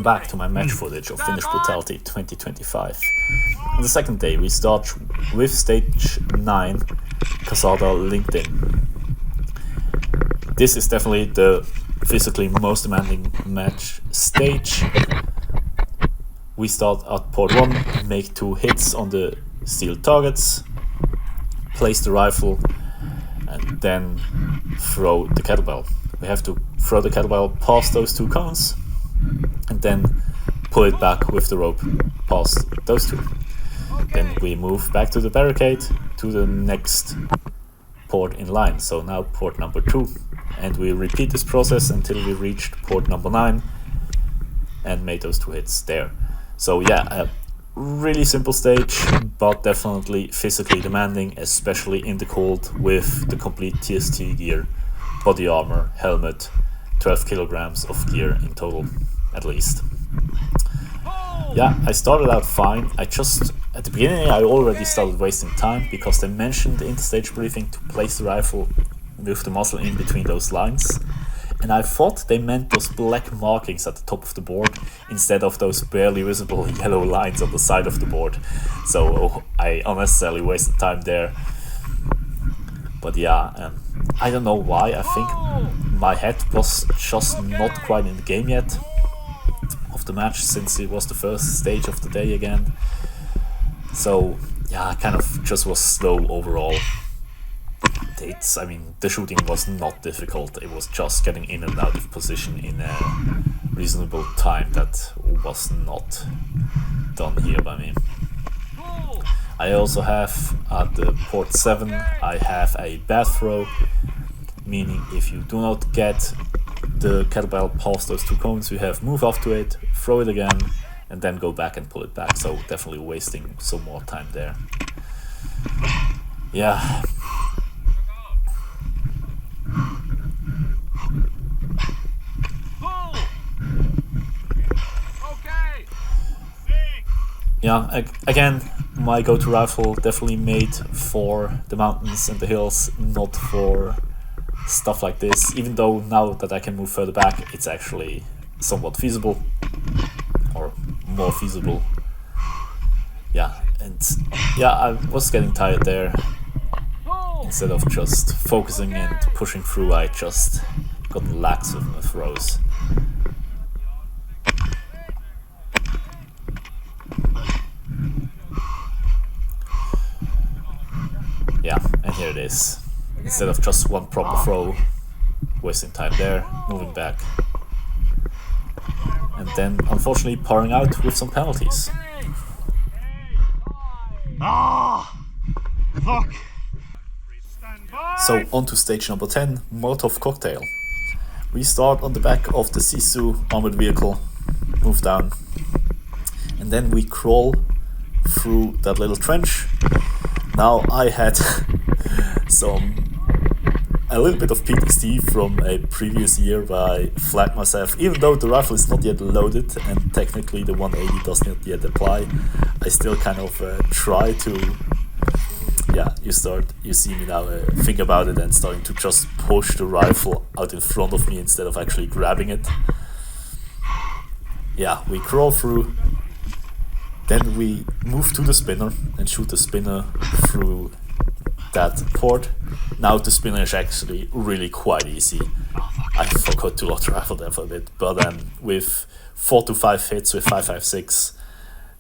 back to my match footage of Finnish Brutality 2025. On the second day we start with stage 9, Kasarda LinkedIn. This is definitely the physically most demanding match stage. We start at port 1, make 2 hits on the steel targets, place the rifle, and then throw the kettlebell. We have to throw the kettlebell past those 2 cones and then pull it back with the rope past those 2. Then we move back to the barricade to the next port in line, so now port number 2, and we repeat this process until we reached port number 9 and made those 2 hits there. So yeah, a really simple stage, but definitely physically demanding, especially in the cold with the complete TST gear, body armor, helmet, 12 kilograms of gear in total at least. Yeah, I started out fine. At the beginning I already started wasting time because they mentioned in the stage briefing to place the rifle with the muzzle in between those lines. And I thought they meant those black markings at the top of the board instead of those barely visible yellow lines on the side of the board. So I unnecessarily wasted time there. But yeah, I don't know why. I think my head was just not quite in the game yet of the match, since it was the first stage of the day again. So yeah, I kind of just was slow overall. The shooting was not difficult, it was just getting in and out of position in a reasonable time that was not done here by me. I also have at the port 7, I have a bad throw, meaning if you do not get the kettlebell past those 2 cones, you have move off to it, throw it again, and then go back and pull it back, so definitely wasting some more time there. Yeah. Yeah, again, my go-to rifle definitely made for the mountains and the hills, not for stuff like this, even though now that I can move further back, it's actually somewhat feasible, or more feasible. Yeah, and yeah, I was getting tired there. Instead of just focusing and pushing through, I just got lax with my throws. Yeah, and here it is. Instead of just one proper throw, wasting time there, moving back. And then unfortunately pouring out with some penalties. Fuck! So on to stage number 10, Molotov cocktail. We start on the back of the Sisu armored vehicle, move down, and then we crawl through that little trench. Now I had a little bit of PTSD from a previous year where I flagged myself. Even though the rifle is not yet loaded and technically the 180 does not yet apply, I still kind of try to, yeah, you see me now think about it and starting to just push the rifle out in front of me instead of actually grabbing it. Yeah, we crawl through. Then we move to the spinner and shoot the spinner through that port. Now the spinner is actually really quite easy. I forgot to load the rifle there for a bit, but then with 4 to 5 hits with 5.56,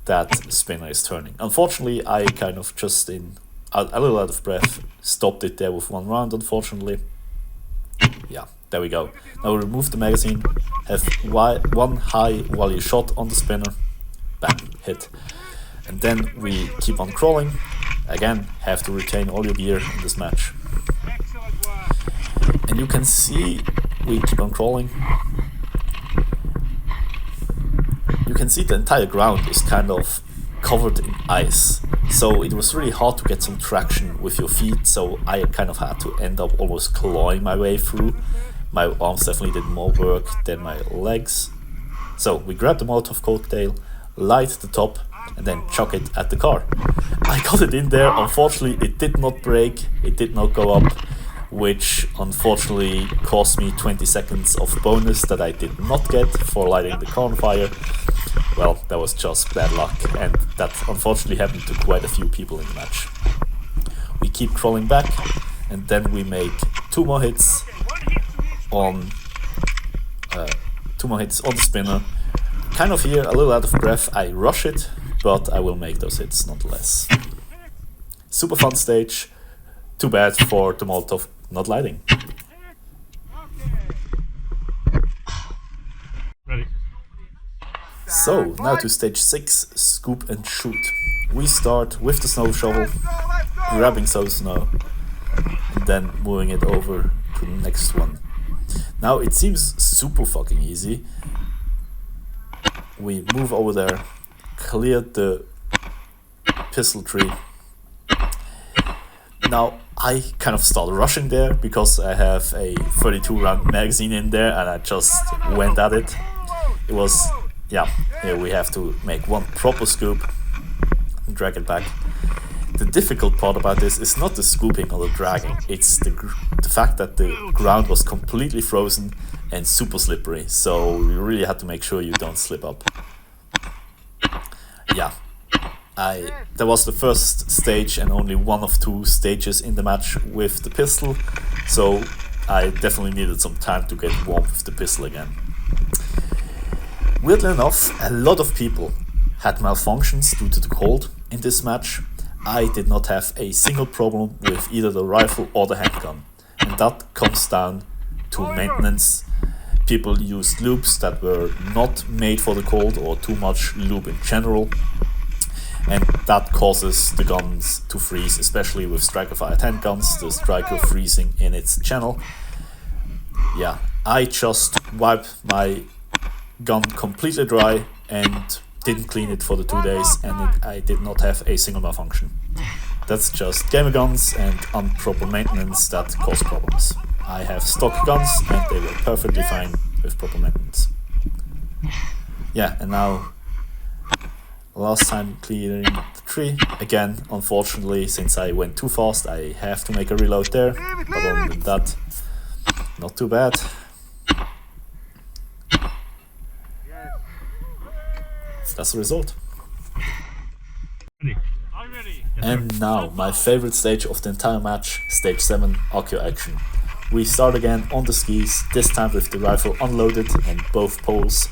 that spinner is turning. Unfortunately, I kind of just a little out of breath, stopped it there with 1 round, unfortunately. Yeah, there we go. Now we remove the magazine, have 1 high volley shot on the spinner. Bam, hit. And then we keep on crawling. Again, have to retain all your gear in this match. And you can see we keep on crawling. You can see the entire ground is kind of covered in ice. So it was really hard to get some traction with your feet, so I kind of had to end up almost clawing my way through. My arms definitely did more work than my legs. So we grab the Molotov cocktail, light the top, and then chuck it at the car. I got it in there. Unfortunately, it did not break, it did not go up. which unfortunately cost me 20 seconds of bonus that I did not get for lighting the corner fire. Well, that was just bad luck, and that unfortunately happened to quite a few people in the match. We keep crawling back, and then we make two more hits on the spinner. Kind of here, a little out of breath, I rush it, but I will make those hits nonetheless. Super fun stage, too bad for the Molotov not lighting. Ready. So, now to stage 6, scoop and shoot. We start with the snow shovel, grabbing some snow, and then moving it over to the next one. Now it seems super fucking easy. We move over there, clear the pistol tree. Now I kind of start rushing there because I have a 32 round magazine in there and I just went at it. It was, yeah, here we have to make one proper scoop and drag it back. The difficult part about this is not the scooping or the dragging, it's the fact that the ground was completely frozen and super slippery, so you really had to make sure you don't slip up. Yeah, that was the first stage and only one of two stages in the match with the pistol, so I definitely needed some time to get warm with the pistol again. Weirdly enough, a lot of people had malfunctions due to the cold in this match. I did not have a single problem with either the rifle or the handgun, and that comes down to maintenance. People used loops that were not made for the cold or too much lube in general, and that causes the guns to freeze, especially with striker-fired handguns, the striker freezing in its channel. Yeah, I just wiped my gun completely dry and didn't clean it for the 2 days, and I did not have a single malfunction. That's just gamer guns and improper maintenance that cause problems. I have stock guns and they were perfectly fine with proper maintenance. Yeah, and now last time clearing the tree. Again, unfortunately, since I went too fast, I have to make a reload there, but other than that, not too bad. That's the result. And now, my favorite stage of the entire match, stage 7, Ahkio action. We start again on the skis, this time with the rifle unloaded and both poles.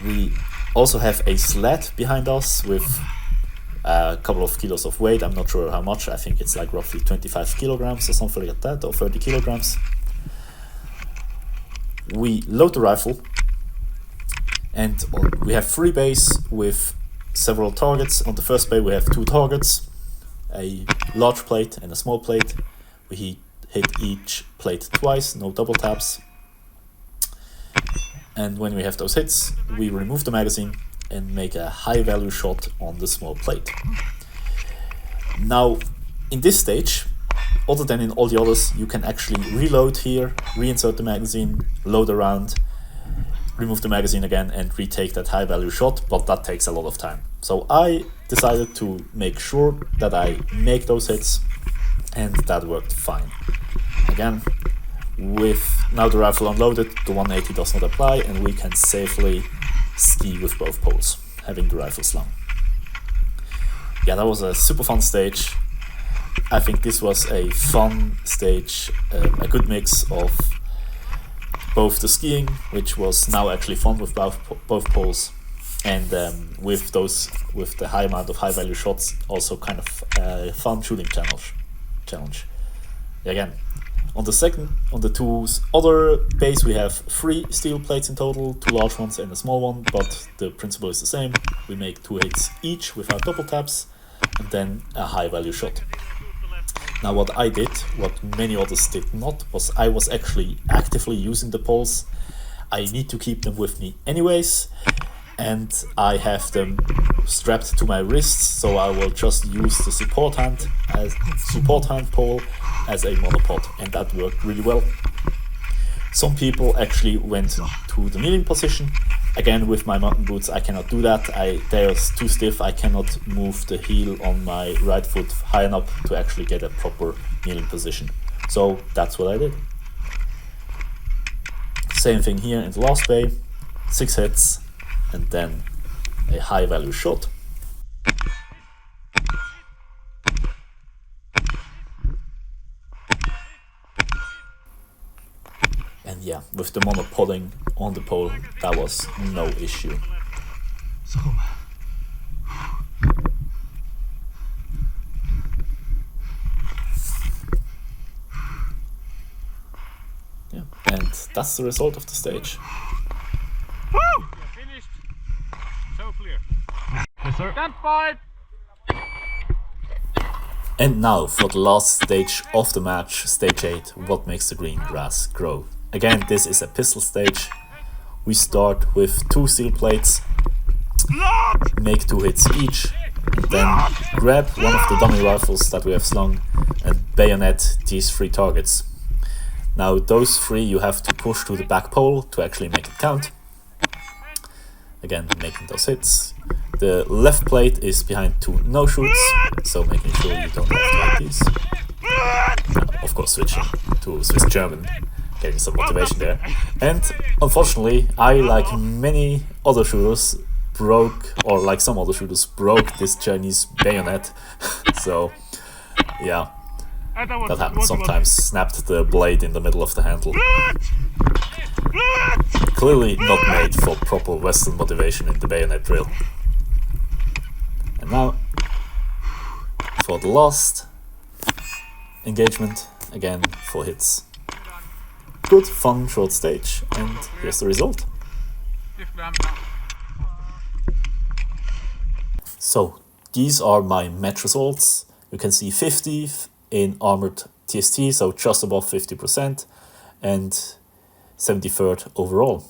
We also have a sled behind us with a couple of kilos of weight. I'm not sure how much, I think it's like roughly 25 kilograms or something like that, or 30 kilograms. We load the rifle, and we have 3 bays with several targets. On the first bay we have 2 targets, a large plate and a small plate. We hit each plate twice, no double taps. And when we have those hits, we remove the magazine and make a high value shot on the small plate. Now, in this stage, other than in all the others, you can actually reload here, reinsert the magazine, load around, remove the magazine again and retake that high value shot, but that takes a lot of time. So I decided to make sure that I make those hits, and that worked fine. Again, with now the rifle unloaded, the 180 does not apply and we can safely ski with both poles, having the rifle slung. Yeah, that was a super fun stage. I think this was a fun stage, a good mix of both the skiing, which was now actually fun with both poles, and with the high amount of high value shots, also kind of a fun shooting challenge. Again, on the 2 other bays we have 3 steel plates in total, 2 large ones and a small one, but the principle is the same. We make 2 hits each without double taps, and then a high value shot. Now what I did, what many others did not, was I was actually actively using the poles. I need to keep them with me anyways, and I have them strapped to my wrists, so I will just use the support hand pole as a monopod, and that worked really well. Some people actually went to the kneeling position, Again, with my mountain boots, I cannot do that. They are too stiff. I cannot move the heel on my right foot high enough to actually get a proper kneeling position. So that's what I did. Same thing here in the last bay, 6 hits, and then a high value shot. And yeah, with the monopodding on the pole, that was no issue. Yeah, and that's the result of the stage. Finished. So clear. Yes, sir. Stand by. And now for the last stage of the match, stage 8, what makes the green grass grow. Again, this is a pistol stage. We start with 2 steel plates, make 2 hits each, and then grab one of the dummy rifles that we have slung and bayonet these 3 targets. Now those 3 you have to push to the back pole to actually make it count. Again, making those hits. The left plate is behind 2 no-shoots, so making sure you don't have to hit these. Of course, switching to Swiss German, getting some motivation there. And unfortunately, I, like many other shooters, broke this Chinese bayonet. So yeah, that happens sometimes. Snapped the blade in the middle of the handle. Clearly not made for proper Western motivation in the bayonet drill. And now for the last engagement, again 4 hits. Good, fun, short stage, and here's the result. So these are my match results. You can see 50th in Armored TST, so just above 50%, and 73rd overall.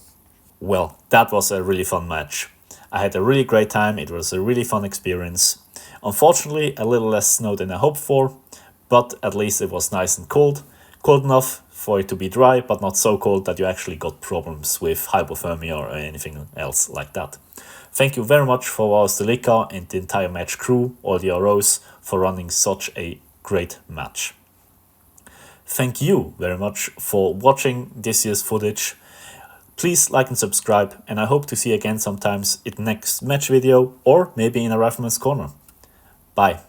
Well, that was a really fun match. I had a really great time. It was a really fun experience. Unfortunately, a little less snow than I hoped for, but at least it was nice and cold. Cold enough for it to be dry, but not so cold that you actually got problems with hypothermia or anything else like that. Thank you very much for Varusteleka and the entire match crew, all the ROs, for running such a great match. Thank you very much for watching this year's footage. Please like and subscribe, and I hope to see you again sometimes in the next match video, or maybe in a Rifleman's Corner. Bye.